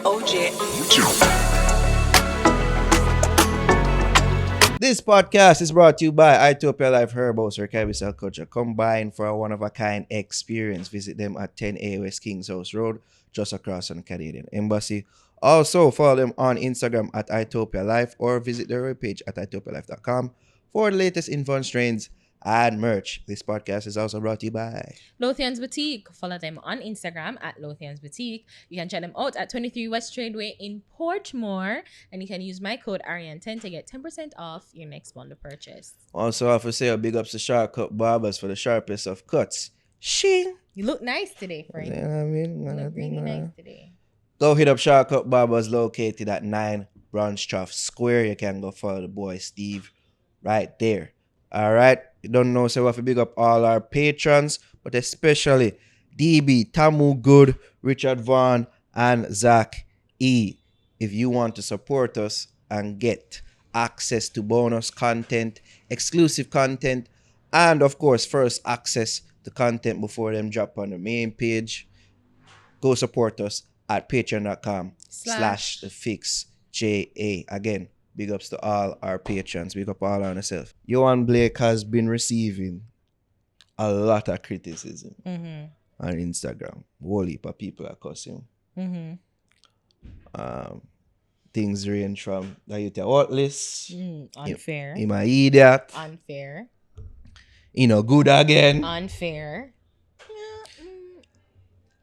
OJ. This podcast is brought to you by Itopia Life Herbals, where cannabis and culture combine for a one-of-a-kind experience. Visit them at 10A West Kings House Road, just across from the Canadian Embassy. Also, follow them on Instagram at Itopia Life or visit their webpage at itopialife.com for the latest info on strains and merch. This podcast is also brought to you by Lothian's Boutique. Follow them on Instagram at Lothian's Boutique. You can check them out at 23 West Tradeway in Portmore. And you can use my code Ari10 to get 10% off your next bundle purchase. Also, I have to say a big ups to Sharp Cut Barbers for the sharpest of cuts. Shing! You look nice today, Frank. You know what I mean? You look really nice today. Go hit up Shark Cut Barbers located at 9 Bronstroff Square. You can go follow the boy Steve right there. All right. You don't know, so we have to big up all our patrons, but especially DB, Tamu Good, Richard Vaughn, and Zach E. If you want to support us and get access to bonus content, exclusive content, and of course, first access to content before them drop on the main page, go support us at patreon.com/thefixja. Again, big ups to all our patrons. Big up all on ourselves. Yohan Blake has been receiving a lot of criticism on Instagram. Whole heap of people are cussing. Things range from that you tell worthless, Unfair. him a idiot, Unfair. Good again. Unfair.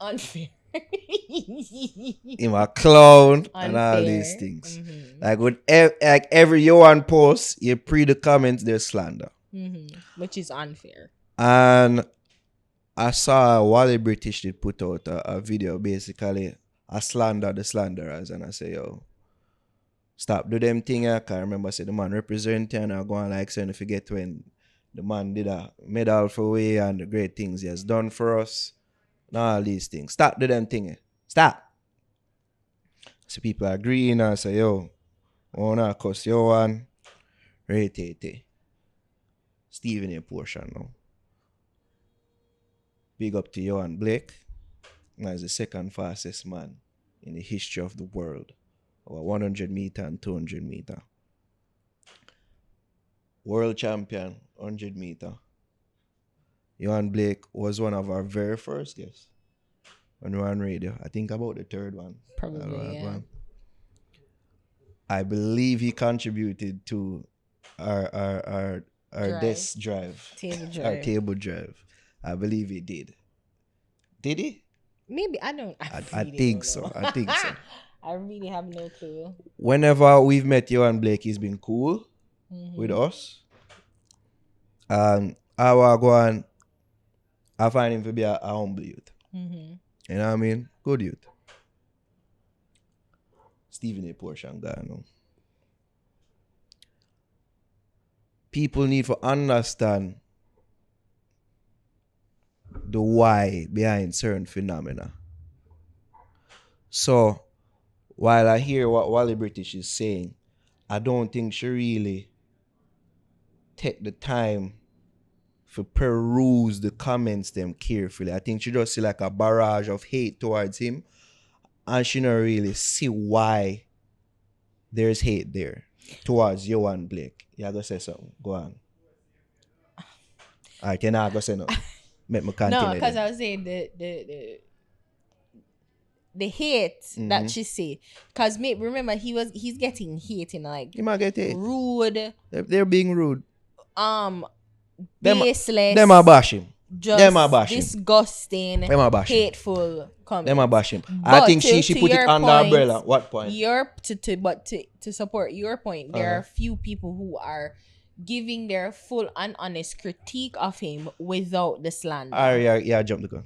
Unfair. Him a clown and all Unfair. these things. Like with every Yohan post, you pre the comments, there's slander. Which is unfair. And I saw Wally British did put out a video, basically I slander the slanderers, and I say, yo, stop do them thing. I can't remember say the man representing, and I go on like saying, forget when the man did a medal for we and the great things he has done for us and all these things. Stop do them thing. Stop. So people agree and I say, yo, wanna cuss Yohan, rate Stephen a portion now. Big up to Yohan Blake. He's the second fastest man in the history of the world. Over 100 meter and 200 meter. World champion, 100 meter. Yohan Blake was one of our very first guests when we were on radio. I think about the third one. Probably, yeah. One. I believe he contributed to our desk drive. Table drive. Our table drive. I believe he did. Did he? Maybe. I don't. I really think don't so. know. I think so. I really have no clue. Whenever we've met Yohan Blake, he's been cool with us. I will go and I find him to be a humble youth. You know what I mean? Good youth. Stephen a portion guy now. People need to understand the why behind certain phenomena. So, while I hear what Wally British is saying, I don't think she really take the time to peruse the comments them carefully. I think she just see like a barrage of hate towards him, and she don't really see why there's hate there towards Yohan Blake. You gonna say something? Go on. Alright, you're not gonna say nothing. Make me continue. No, because then. I was saying the hate that she say. Because remember he's getting hate in like You might get hate. rude, They're being rude. baseless. Them a bash him. Just Them a bash him. disgusting, Them a bash him. hateful comments. Them a bash him. I But think she to put it your under point, umbrella. What point? To support your point, there are few people who are giving their full and honest critique of him without the slander. Yeah, jump the gun.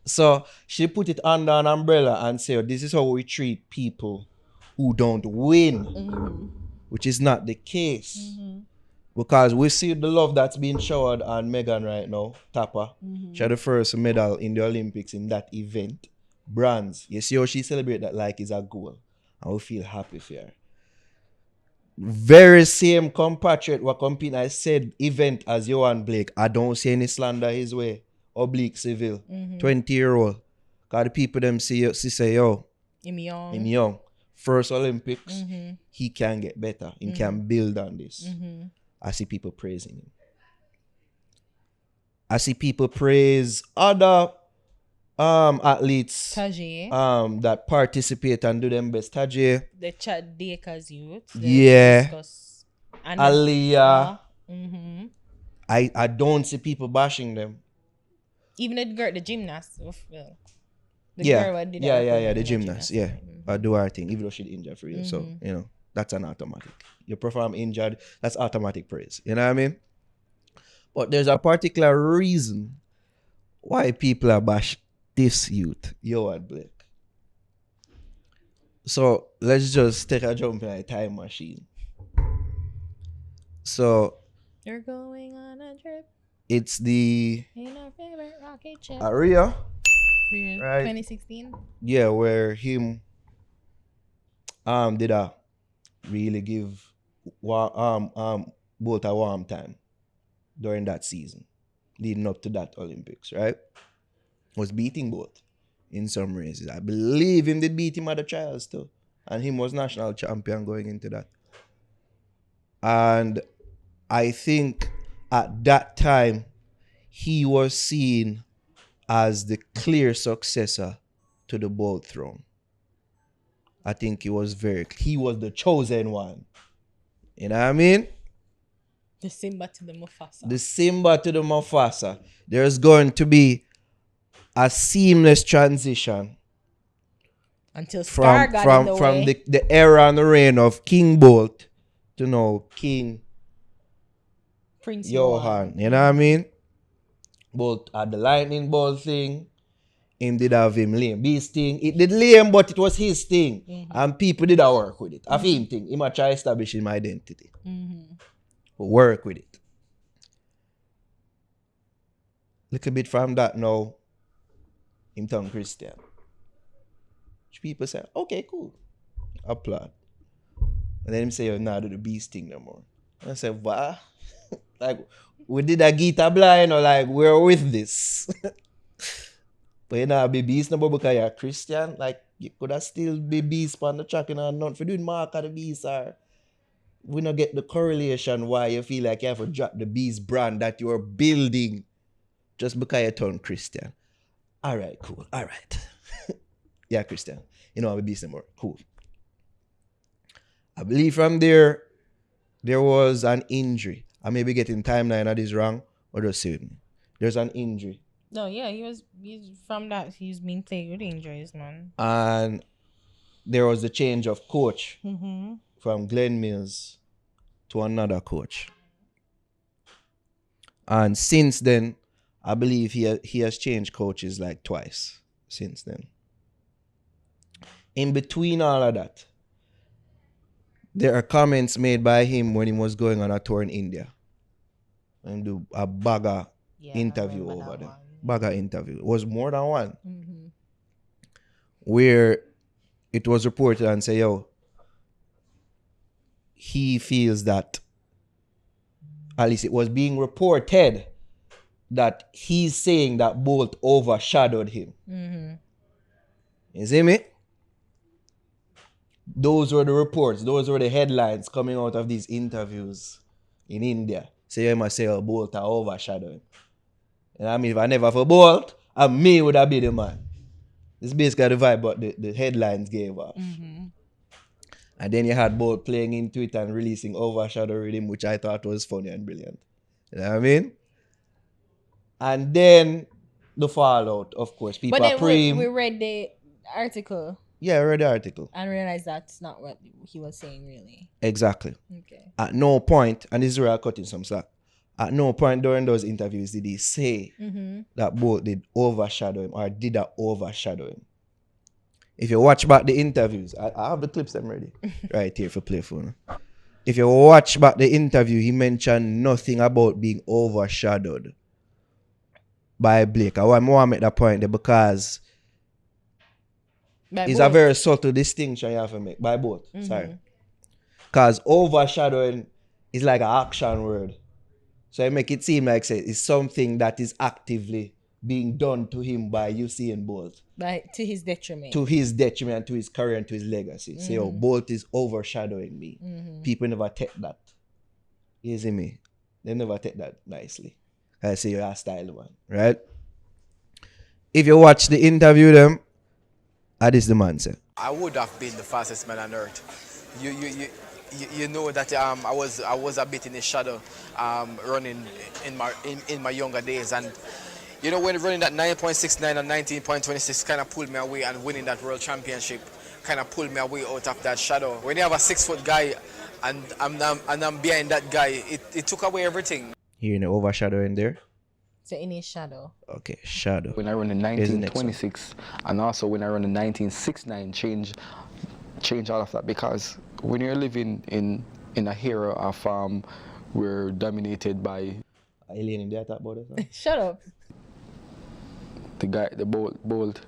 So she put it under an umbrella and say, this is how we treat people who don't win, which is not the case. Because we see the love that's being showered on Megan right now, Tapper. She had the first medal in the Olympics in that event. Bronze. You see how she celebrate that like it's a goal. And we feel happy for her. Very same compatriot what compete I said event as Yohan Blake. I don't see any slander his way. Oblique civil. 20-year-old. Because the people them see say, yo, Him young. Him young. First Olympics, Mm-hmm. he can get better. He can build on this. Mm-hmm. I see people praising him. I see people praise other athletes Taji. that participate and do them best. Taji, The Chad Dakers youth. Yeah. And Aliyah. Mm-hmm. I don't see people bashing them. Even the girl, the gymnast. Well, the Yeah, girl what did yeah, that yeah, record yeah. The in gymnast, yeah, Mm-hmm. do her thing, even though she's injured for you. So that's an automatic. You perform injured, that's automatic praise. You know what I mean? But there's a particular reason why people are bash this youth, Yohan Blake. So let's just take a jump in a time machine. So You're going on a trip it's the in our favorite rocket ship. Rio, right? 2016. Yeah, where him did a really give both a warm time during that season, leading up to that Olympics, right? Was beating both in some races. I believe him did beat him at the trials too. And him was national champion going into that. And I think at that time, he was seen as the clear successor to the Bolt throne. I think he was the chosen one. You know what I mean? The Simba to the Mufasa. The Simba to the Mufasa. There's going to be a seamless transition until Scar got in the from way. the era and the reign of King Bolt to now King Prince Yohan. You know what I mean? Bolt had the lightning bolt thing. Him did have him lame beast thing. It did lame, but it was his thing. And people did work with it. A him thing. He might try establishing my identity. But work with it. Little bit from that now, him turn Christian. People say, okay, cool. Applaud. And then him say, you're not do the beast thing no more. And I said, what? Like, we did a guitar blind or like, we're with this. But you know, be beast no more because you're a Christian. Like, you could have still be beast on the track and not for doing mark of the beast or we don't get the correlation why you feel like you have to drop the beast brand that you're building just because you turn Christian. All right, cool. All right. Yeah, Christian. You know, I'm a beast no more. Cool. I believe from there was an injury. I may be getting timeline of this wrong, or just saying me. There's an injury. No, yeah, he's from that. He's been playing with injuries, man. And there was a change of coach Mm-hmm. from Glenn Mills to another coach. And since then, I believe he has changed coaches like twice since then. In between all of that, there are comments made by him when he was going on a tour in India. And do a bagger interview over there. Bagger interview. It was more than one. Mm-hmm. Where it was reported and say, yo, he feels that, at least it was being reported, that he's saying that Bolt overshadowed him. Mm-hmm. You see me? Those were the reports. Those were the headlines coming out of these interviews in India. So you must say, oh, Bolt overshadowed him. And I mean, if I never for Bolt, me would have been the man. It's basically the vibe what the headlines gave off. Mm-hmm. And then you had Bolt playing into it and releasing Overshadow Rhythm, which I thought was funny and brilliant. You know what I mean? And then the fallout, of course. People but then we read the article. Yeah, I read the article. And realized that's not what he was saying, really. Exactly. Okay. At no point, and this is where I'm cutting some slack, at no point during those interviews did he say that Bolt did overshadow him or did that overshadow him. If you watch back the interviews, I have the clips them ready right here for play phone. If you watch back the interview, he mentioned nothing about being overshadowed by Blake. I want to make that point there because it's a very subtle distinction you have to make by both. Sorry. Because overshadowing is like an action word. So I make it seem like say it's something that is actively being done to him by Usain Bolt. But to his detriment. To his detriment, to his career, and to his legacy. Say, oh, Bolt is overshadowing me. People never take that. You see me? They never take that nicely. I say you're a style man, right? If you watch the interview them, this the man say. I would have been the fastest man on earth. You know that I was a bit in the shadow running in my younger days, and you know when running that 9.69 and 19.26 kind of pulled me away, and winning that world championship kind of pulled me away out of that shadow. When you have a 6-foot guy and I'm behind that guy, it took away everything. Hearing the overshadowing there. So in his shadow. Okay, shadow. When I run the 1926 and also when I run the 1969, change all of that, because when you're living in a era of we're dominated by Alien in there talk about it. Shut up. the bold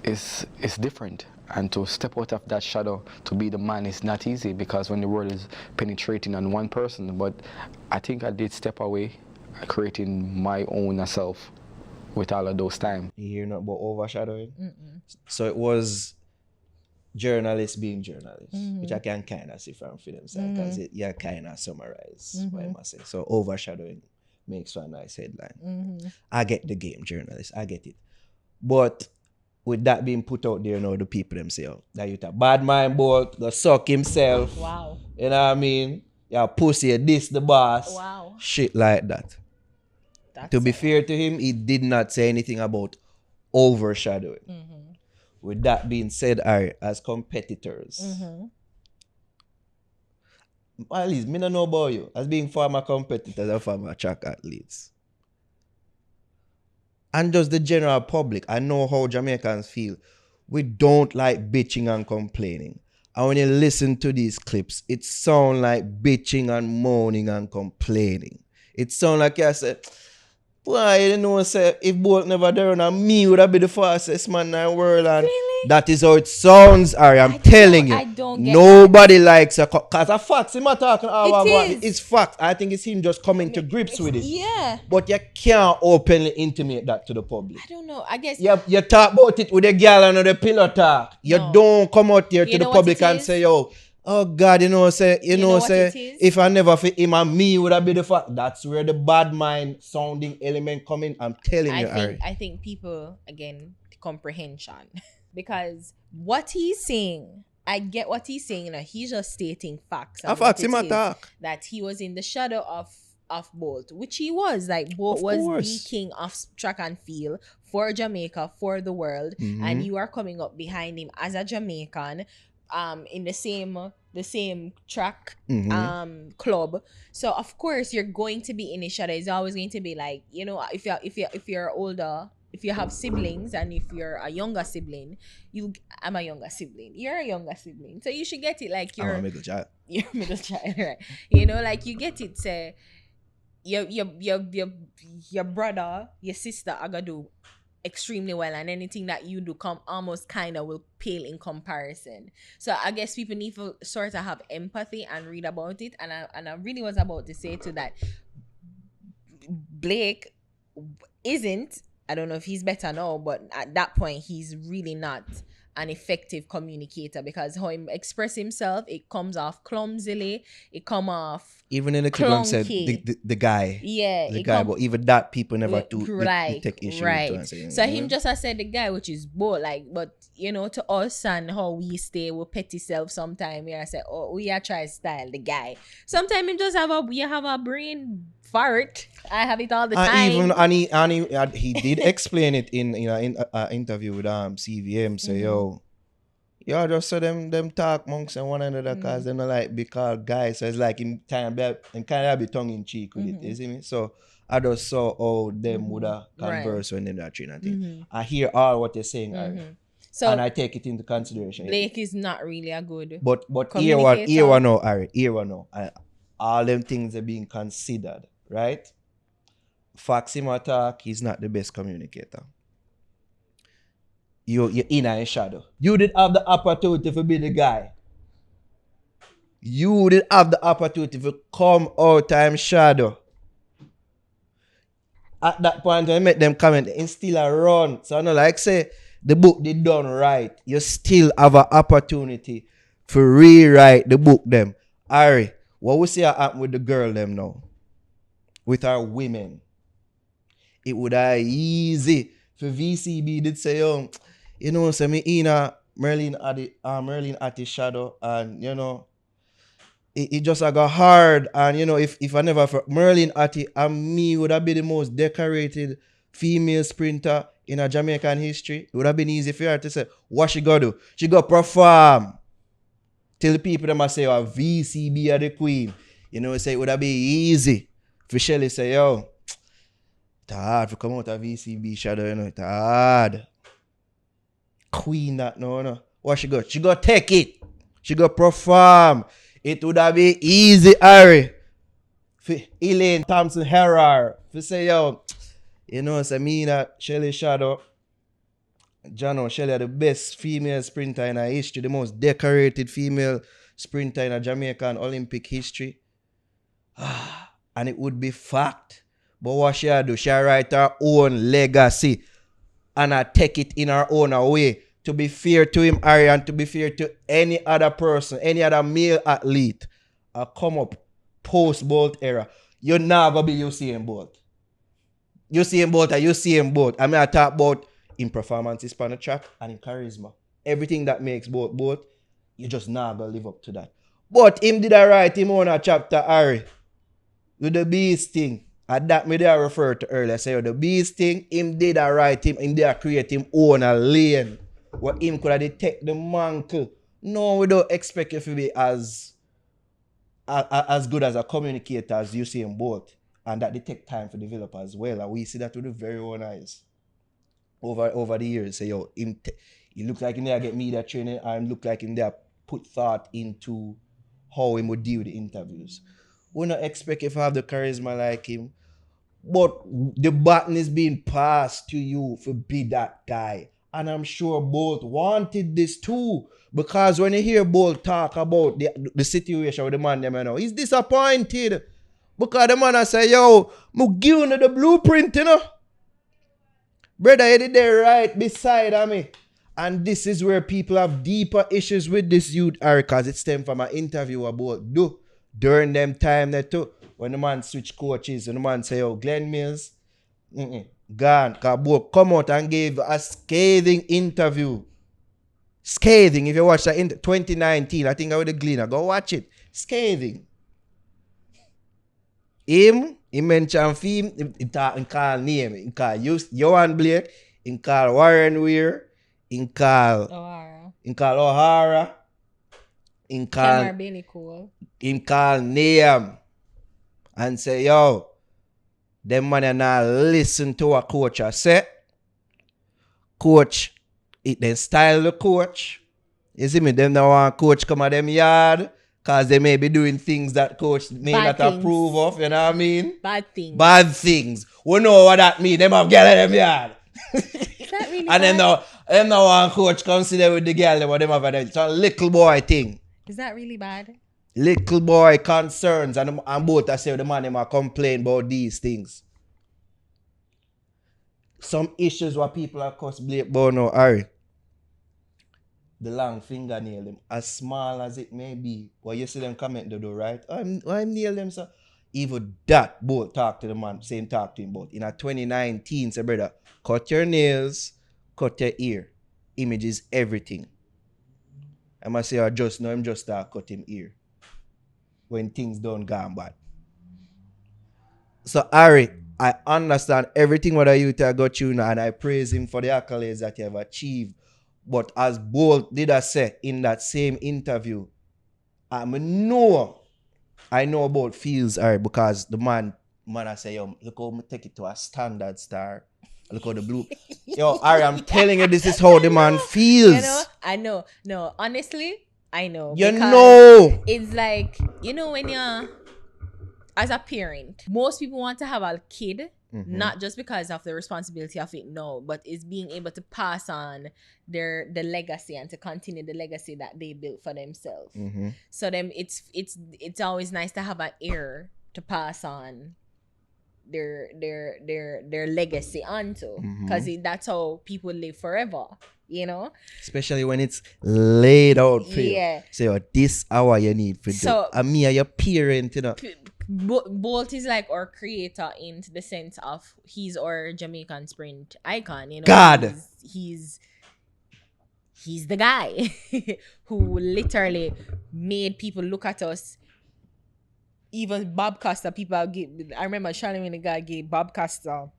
is different, and to step out of that shadow to be the man is not easy, because when the world is penetrating on one person. But I think I did step away, creating my own self with all of those time. You hear not about overshadowing? So it was journalists being journalists, which I can kind of see from film side, because you kind of summarize what I must say. So overshadowing makes for a nice headline. I get the game, journalists, I get it. But with that being put out there now, the people them say, oh, that you a bad mind Bolt, go suck himself. Wow. You know what I mean? Yeah, pussy, this the boss. Wow. Shit like that. To be fair to him, he did not say anything about overshadowing. With that being said, Ari, as competitors, at least me don't know about you, as being former competitors and former track athletes, and just the general public, I know how Jamaicans feel. We don't like bitching and complaining. And when you listen to these clips, it sounds like bitching and moaning and complaining. It sounds like I said, why, you know, say, if Bolt never done and me would have been the fastest man in the world. And really? That is how it sounds, Ari. I'm telling you. I don't get nobody likes a because of facts. Him not talking about is. It's facts. I think it's him just coming to grips with it. Yeah. But you can't openly intimate that to the public. I don't know. I guess You talk about it with the girl and the pillow talk. You don't come out here to the public and say, yo, oh God, you know, say, if I never fit him and me would have been the fact. That's where the bad mind sounding element come in. I'm telling you, Ari. I think people, again, comprehension. Because what he's saying, I get what he's saying. You know, he's just stating facts. Facts, him talk. That he was in the shadow of Bolt, which he was. Like, Bolt was the king of track and field for Jamaica, for the world. And you are coming up behind him as a Jamaican, in the same track club. So of course you're going to be in a shadow. It's always going to be like, you know, if you're older, if you have siblings, and if you're a younger sibling, I'm a younger sibling, you're a younger sibling, so you should get it like you're a middle child. You're a middle child, right? You know, like you get it, say your brother, your sister are gonna do extremely well, and anything that you do come almost kind of will pale in comparison. So I guess people need to sort of have empathy and read about it. And I really was about to say to that, Blake isn't, I don't know if he's better now, but at that point he's really not an effective communicator, because how he express himself, it comes off clumsily, it come off even in the clip I said the guy, but even that people never do take issue with it. So him just I said the guy, which is both like, but you know, to us and how we stay with petty self sometimes, I say, oh, we are trying to style the guy. Sometimes him just have a brain fart. I have it all the time. And he did explain it in interview with CVM. Say yo, just so them talk monks and one another, because they don't like be called guys. So it's like him kind of be tongue in cheek with it. You see me? So I just saw how them would converse when they're that train and thing. I hear all what they're saying, so and I take it into consideration. Blake is not really a good but here one now, Ari. Here one now. All them things are being considered, right? Facts him attack, he's not the best communicator. You're in a shadow. You did have the opportunity to be the guy. You did have the opportunity to come out time shadow. at that point when I make them comment, and still a run. So I know like say the book did done right. You still have an opportunity to rewrite the book them. Ari, what we see happen with the girl them now? With our women. It would have easy for VCB did say, you know, say me in a Merlin at the shadow, and you know, it just got hard. And you know, if I never for Merlin at it, and me would have been the most decorated female sprinter in a Jamaican history. It would have been easy for her to say, what she gotta do? She gotta perform. Till the people them say, oh, VCB are the queen. You know, say it would have been easy for Shelly say, yo, it's hard to come out of VCB shadow, you know, it's hard. Queen that no. What she got? She got take it. She got perform. It would have been easy, Ari. For Elaine Thompson Herrar. For say, yo, you know, say me that Shelly Shadow. Jano, Shelly are the best female sprinter in our history, the most decorated female sprinter in a Jamaican Olympic history. And it would be fact. But what she do? She write her own legacy and I take it in her own way. To be fair to him, Ari, and to be fair to any other person, any other male athlete, come up post-Bolt era. You're not going to be Usain Bolt. Usain Bolt and Usain Bolt. I mean, I talk about in performances on the track and in charisma. Everything that makes Bolt, you just not going to live up to that. But him did I write him on a chapter, Ari, with the beast thing. And that me I refer to earlier. Say the beast thing, him did I write him, did I create him own a lane. Where him could have detect the mantle. No, we don't expect you to be as good as a communicator as Usain Bolt. And that they take time to develop as well. And we see that with the very own eyes. Over the years. Say, yo, he look like him there get media training and look like him there put thought into how he would deal with the interviews. We don't expect if I have the charisma like him. But the baton is being passed to you to be that guy. And I'm sure Bolt wanted this too. Because when you hear Bolt talk about the situation with the man, them, you know, he's disappointed. Because the man say, yo, I'm giving you the blueprint, you know. Brother, you did there right beside of me. And this is where people have deeper issues with this youth, because it stemmed from an interview about during them time that too. When the man switch coaches and the man say, oh, Glenn Mills, gone. Because come out and gave a scathing interview. Scathing. If you watch that in 2019, I think I would have Gleaner. Go watch it. Scathing. He mentioned him, he call name. He call Yohan Blake. He call Warren Weir. He call O'Hara. He call Billy Cool. He call name. And say, yo, them man are not listen to what coach I say. Coach, it then style the coach. You see me, them don't want coach come at them yard because they may be doing things that coach may not approve of, you know what I mean? Bad things. We know what that mean. Them have girl at them yard. Is that really and bad? them no want coach consider with the girl them what them have at them. It's a little boy thing. Is that really bad? Little boy concerns and both I say the man them are complain about these things. Some issues where people are cause Blake Bono Ari. The long fingernail them, as small as it may be. Well, you see them comment they do, right? I'm nail them, sir. Even that both talk to the man, same talk to him both. In a 2019, say brother, cut your nails, cut your ear. Image is everything. I must say I just know him just start cut him ear. When things don't go bad. So Ari, I understand everything what you got you now, and I praise him for the accolades that you have achieved. But as Bolt did I say in that same interview, I know about feels Ari because the man I say, yo, look how me take it to a standard star. Look how the blue. Yo, Ari, I'm telling you, this is how the man feels. You know, I know. No, honestly, I know. You know. It's like, you know, when you're, as a parent, most people want to have a kid, not just because of the responsibility of it, no, but it's being able to pass on the legacy and to continue the legacy that they built for themselves. So them, it's always nice to have an heir to pass on their legacy onto, because that's how people live forever, you know. Especially when it's laid out for you. Yeah. Say, oh, this hour you need for So- do. And me are your parent, you know. Bolt is like our creator in the sense of he's our Jamaican sprint icon, you know. God. He's the guy who literally made people look at us. Even Bob Costa, people give. I remember Charlemagne the guy gave Bob Costa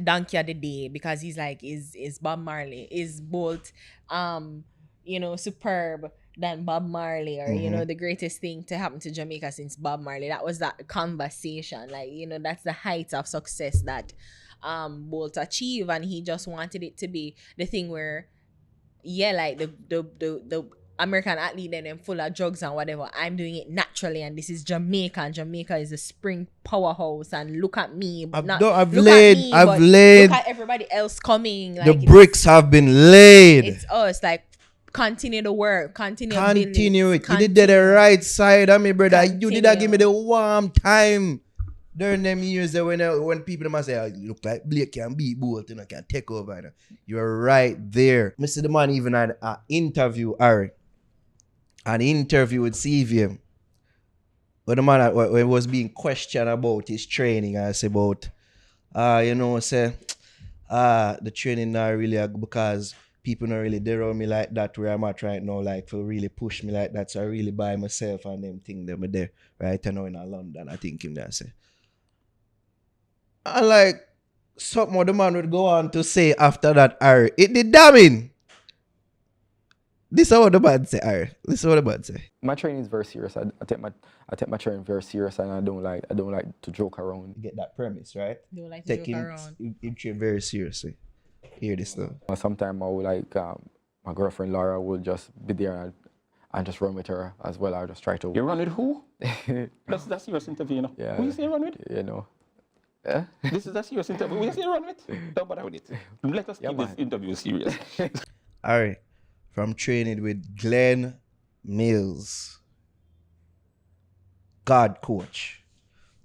donkey of the day because he's like, is Bob Marley, is Bolt, superb than Bob Marley, or you know, the greatest thing to happen to Jamaica since Bob Marley. That was that conversation, like, you know, that's the height of success that Bolt achieved, and he just wanted it to be the thing where, yeah, like the American athlete and them full of drugs and whatever. I'm doing it naturally, and this is Jamaica, and Jamaica is a spring powerhouse. And look at me, I've look laid at everybody else coming. Like, the bricks have been laid. It's us, like, continue the work, continue Continue building, it. You did that the right side of me, brother. You did that Continue. give me the warm time during them years that when people must say, oh, you look like Blake can beat Bolt, you know, can take over. You know. You're right there. Mr. The man even had an interview, Ari. An interview with CVM. But the man when he was being questioned about his training, I say about the training not really because people not really there on me like that where I'm at right now, like for really push me like that. So I really by myself and them thing them there. Right now in London, I think him there say. And like something more the man would go on to say after that, Ari, it did damning. This is what the man say, Ari. This is what the man say. My training is very serious. I take my training very serious, and I don't like to joke around. You get that premise, right? Don't like to Take joke him around. train very seriously. Hear this though. Sometimes I would like my girlfriend Laura will just be there and just run with her as well. I'll just try to. You run with who? That's serious interview, you know. Yeah. Who you say you run with? You know. This is a serious interview. Who you say you run with? Don't bother with it. Let us keep this interview serious. Alright. From training with Glenn Mills, God coach,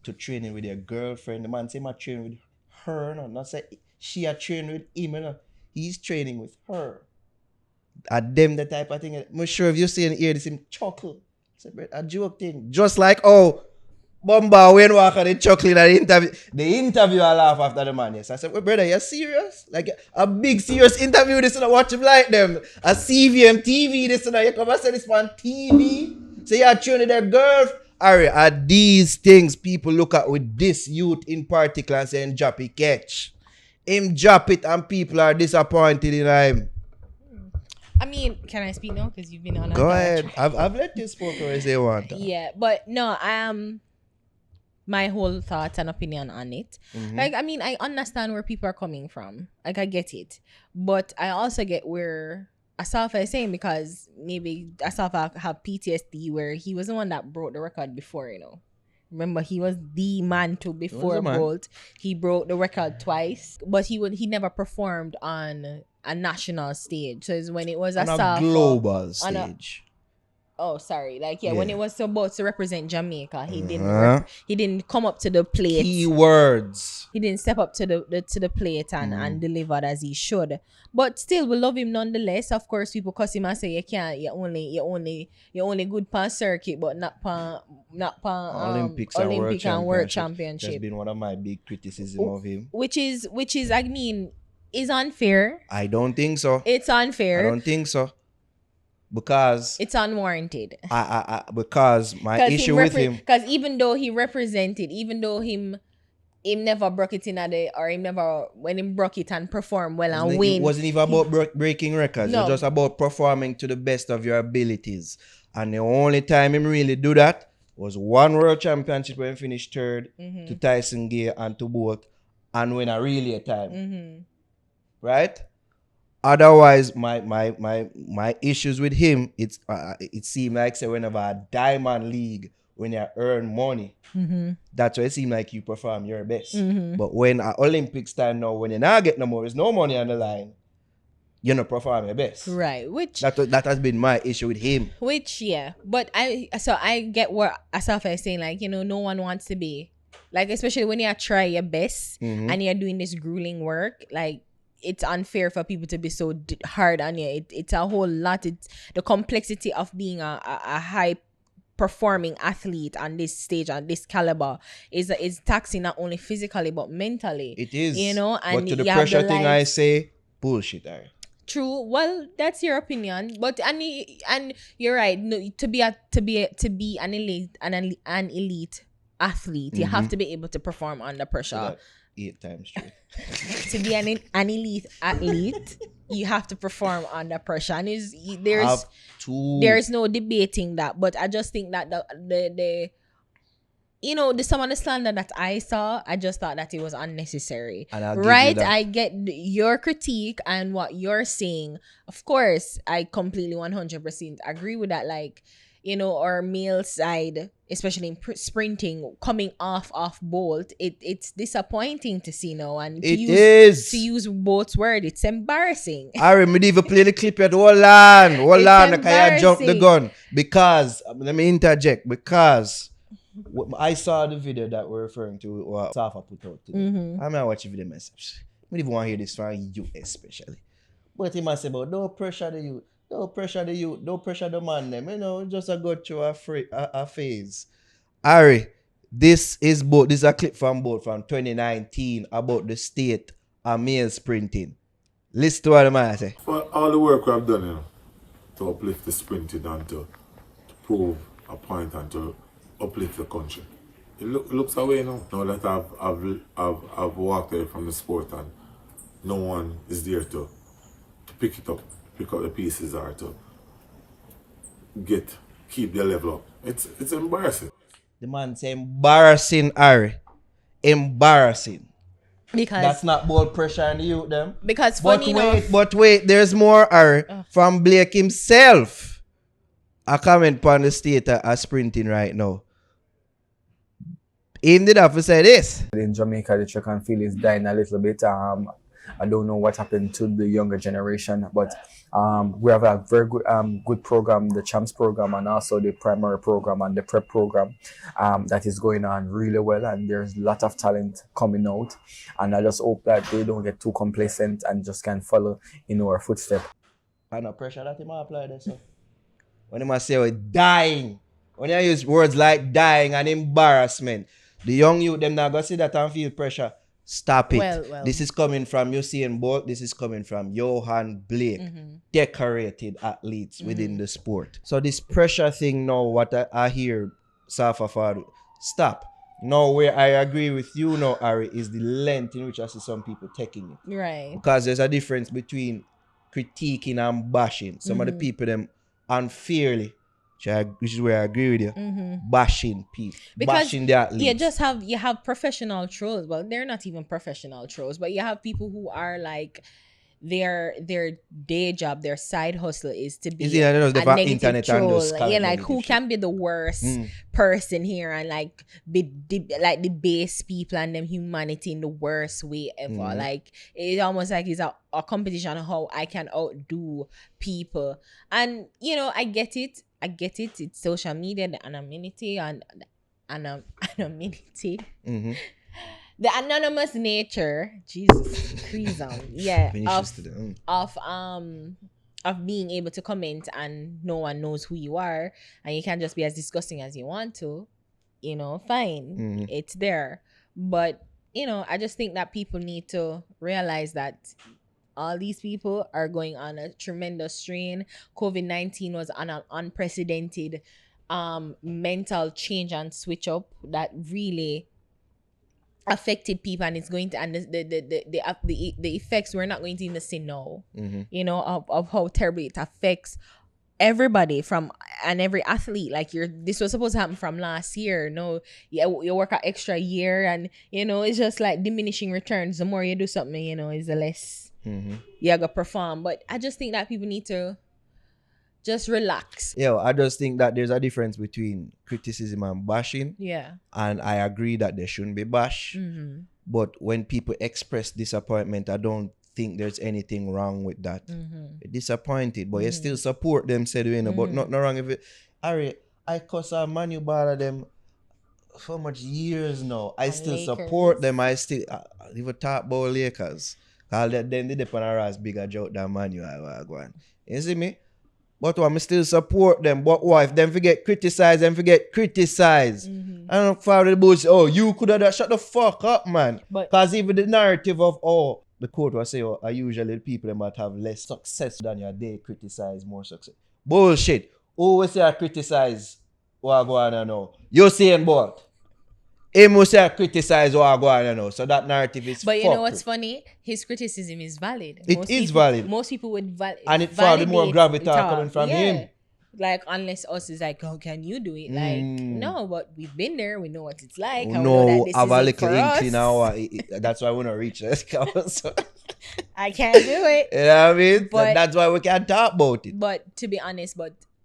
to training with your girlfriend. The man say I train with her, no, not say she a train with him, you know. He's training with her. At them the type of thing. I'm sure if you see and hear this, him chuckle. Say, a joke thing. Just like Bumba when walk on the chuckling at the interview. The interview I laugh after the man. Yes. I said, well, brother, you serious? Like a big serious interview this and I watch him like them. A CVM TV this and I come and say this man TV. So you're tuning their girl. Ari, are these things people look at with this youth in particular and saying drop it catch. Him drop it and people are disappointed in him. I mean, can I speak now? Because you've been on. Go ahead. I've let you speak as they want. Yeah, but no, my whole thoughts and opinion on it. Like, I mean, I understand where people are coming from. Like, I get it. But I also get where Asafa is saying, because maybe Asafa have PTSD where he was the one that broke the record before, you know. Remember, he was the man to before Bolt. He broke the record twice, but he never performed on a national stage. So it's when it was On Asafa a global stage. When it was supposed to represent Jamaica, he didn't come up to the plate. Keywords. He didn't step up to the plate and delivered as he should. But still, we love him nonetheless. Of course, people cuss him and say you're only good pan circuit, but not pan Olympics and World Championship. That's been one of my big criticism of him. Which is I mean, is unfair. I don't think so. It's unfair. I don't think so. Because it's unwarranted. Because my issue with him. Because even though he represented, even though him never broke it when him broke it and perform well and win. It wasn't even about breaking records. No. It was just about performing to the best of your abilities. And the only time him really do that was one World Championship when he finished third to Tyson Gay and to Bolt and win a relay time. Right? Otherwise, my issues with him, it seemed like say whenever a diamond league, when you earn money, that's why it seems like you perform your best. But when at Olympics time now, when you not get no more, there's no money on the line, you not perform your best. Right. Which that has been my issue with him. Which, yeah. But I get what Asafa is saying, like, you know, no one wants to be Like, especially when you try your best and you're doing this grueling work, like, it's unfair for people to be so hard on you. It's a whole lot. It's the complexity of being a high performing athlete on this stage, on this caliber, is taxing not only physically but mentally. It is. You know, and but to the you have pressure the thing, I likes- say bullshit. True. Well, that's your opinion, but and you're right. No, to be an elite athlete, you have to be able to perform under pressure. That 8 times straight. To be an elite athlete, you have to perform under pressure, and there's no debating that. But I just think that the some of the slander that I saw, I just thought that it was unnecessary. And I'll give you right? that. I get your critique and what you're saying. Of course, I completely 100% agree with that. Like, our male side, especially in sprinting, coming off bolt, it's disappointing to see now. And to use both words, it's embarrassing. Ari, me even play the clip yet. Hold on. It's I jump the embarrassing. gun. Because, let me interject. Because I saw the video that we're referring to, or Safa put out today. I'm not watching the video myself. I don't even want to hear this from you especially. But he must say about don't pressure the youth. Don't pressure the youth. Don't pressure the man them. Just a go through a phase. Ari, this is a clip from 2019 about the state of male sprinting. Listen to what the man say. For all the work we have done, to uplift the sprinting and to prove a point and to uplift the country. It looks away now. Now that I've walked away from the sport and no one is there to pick up the pieces or to keep the level up. It's embarrassing. The man say embarrassing, Ari. Embarrassing. Because That's not bold pressure on the youth them. Because funny enough, But wait, there's more, Ari. From Blake himself. A comment on the state of sprinting right now. He did have to say this. In Jamaica, the track and field is dying a little bit. I don't know what happened to the younger generation, but we have a very good program, the Champs program, and also the primary program and the prep program that is going on really well, and there's a lot of talent coming out, and I just hope that they don't get too complacent and just can follow in our footsteps. I know pressure that he might apply there, so. When he must say we're dying, when you use words like dying and embarrassment, the young youth them not gonna see that and feel pressure. Stop it. Well. This is coming from Usain Bolt. This is coming from Yohan Blake, decorated athletes within the sport. So this pressure thing now, what I hear Safa for, stop. Now where I agree with you now, Ari, is the length in which I see some people taking it. right. Because there's a difference between critiquing and bashing. Some of the people them unfairly, which is where I agree with you, bashing people, Because bashing the athletes. you have professional trolls. Well, they're not even professional trolls, but you have people who are like their day job, their side hustle is to be Is it, I don't know, a the fact negative internet and troll. those Yeah, kind of like who negative can be the worst person here and like be like the base people and them humanity in the worst way ever. Like it's almost like it's a competition on how I can outdo people. And I get it. It's social media, the anonymity and anonymity. The anonymous nature, Jesus Christ, of being able to comment and no one knows who you are and you can just be as disgusting as you want to, fine, it's there. But I just think that people need to realize that all these people are going on a tremendous strain. COVID-19 was an unprecedented mental change and switch up that really affected people, and it's going to, and the effects we're not going to even see now, of how terribly it affects everybody and every athlete. Like this was supposed to happen from last year. No, you work an extra year, and it's just like diminishing returns. The more you do something, is the less you gotta perform. But I just think that people need to just relax. Yeah, I just think that there's a difference between criticism and bashing. Yeah. And I agree that there shouldn't be bash. But when people express disappointment, I don't think there's anything wrong with that. You're disappointed, but you still support them, said but nothing wrong with it. Ari, I cuss a Manu Bala them so much years now. I And still Lakers. support them. I even talk about Lakers. Cause then they depend on us bigger joke than Man U. Go on. You see me? But I still support them. But what if them forget criticize and forget criticize? I don't follow the bullshit. Oh, you could have shut the fuck up, man. But- Cause even the narrative of the quote was say, are usually the people that might have less success than you. They criticize more success. Bullshit. Who say I criticize what I go on and know? You saying what? Him will say I criticize what I go on and know. So that narrative is But you know fucked. what's funny? His criticism is valid. It is valid. Most people would validate. And it found more gravitas coming from him. Like, unless us is like, oh, can you do it? Like, no, but we've been there. We know what it's like. We and we know know that this have a isn't little for us. inkling now. That's why we don't reach this. So, I can't do it. you know what I mean? But- That's why we can't talk about it. But to be honest,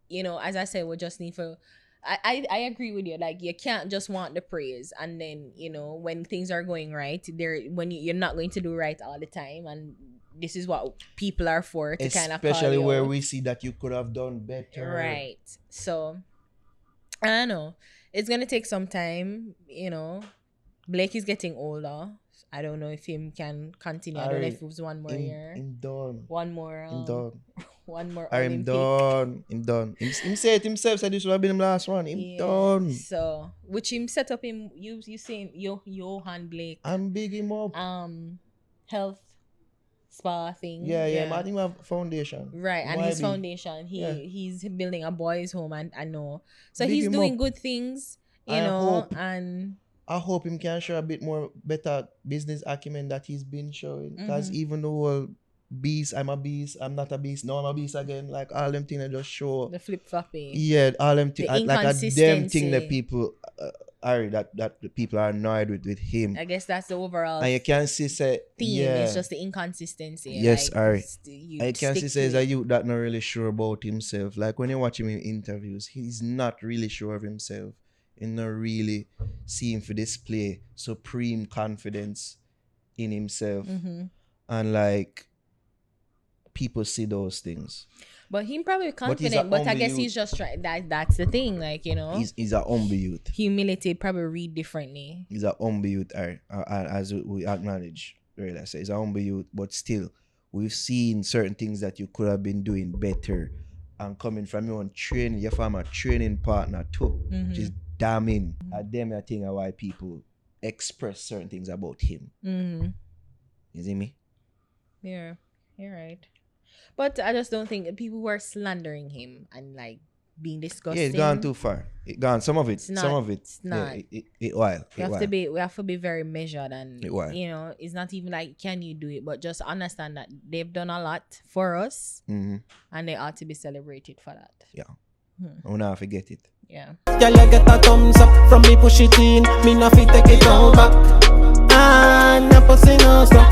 you know, as I said, we just need for. I agree with you. Like, you can't just want the praise, and then, you know, when things are going right, you're not going to do right all the time, and this is what people are for, to kind of call Especially you where out. we see that you could have done better. Right. So, I don't know. It's gonna take some time. You know, Blake is getting older. I don't know if him can continue. I don't know if it was one more year. I'm done. One more. I'm done. One more I'm Olympic. done. I'm done. Him said it himself, said this would have been him last one. I'm done. So, which him set up him, you saying Yohan Blake, I'm big him up. health spa thing. Yeah. I think we have foundation. Right, and Why his be? foundation, he's building a boys' home, and I know. So Big he's him doing up. good things, you I know, hope. and I hope him can show a bit more better business acumen that he's been showing. Because even though beast, I'm a beast, I'm not a beast, no, I'm a beast again. Like all them things that just show. the flip-flopping. Yeah, all them things. The Like a damn thing that inconsistency. people that the people are annoyed with him. I guess that's the overall And you can see say theme. yeah. It's just the inconsistency. Yes, like, Ari. you I can stick see say he's to a it. youth that not really sure about himself. Like when you watch him in interviews, he's not really sure of himself. He not really see him for display supreme confidence in himself. And like people see those things. But him probably he's a confident, but I guess humble he's just trying. That's the thing, like, you know. He's a humble youth. Humility probably read differently. He's a humble youth, as we acknowledge. Really, I say he's a humble youth, but still, we've seen certain things that you could have been doing better. And coming from your own training, your former training partner too, which is damning. And them I think are why people express certain things about him. You see me? Yeah, you're right. But I just don't think people were slandering him and like being disgusting. Yeah, it's gone too far. It gone. Some of it. It's not- some of it. it's not. Yeah, it wild. We have to be very measured, and It was. you know, it's not even like can you do it, but just understand that they've done a lot for us, and they ought to be celebrated for that. Yeah. I will not forget it. Yeah. Girl, you get a thumbs up from me, push it in. Me not fit take it all back. And your pussy no stop.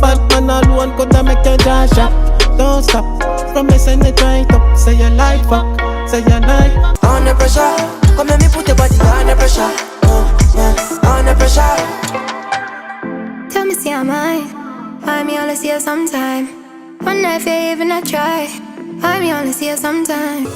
Bad man alone coulda make your jaw shot. Don't stop from messing it right up. Say you like fuck, say you like. Under pressure, come let me put your body under pressure. Under pressure. Tell me, see am I me only see you sometime. One night, if you even not try. I me only see you sometime.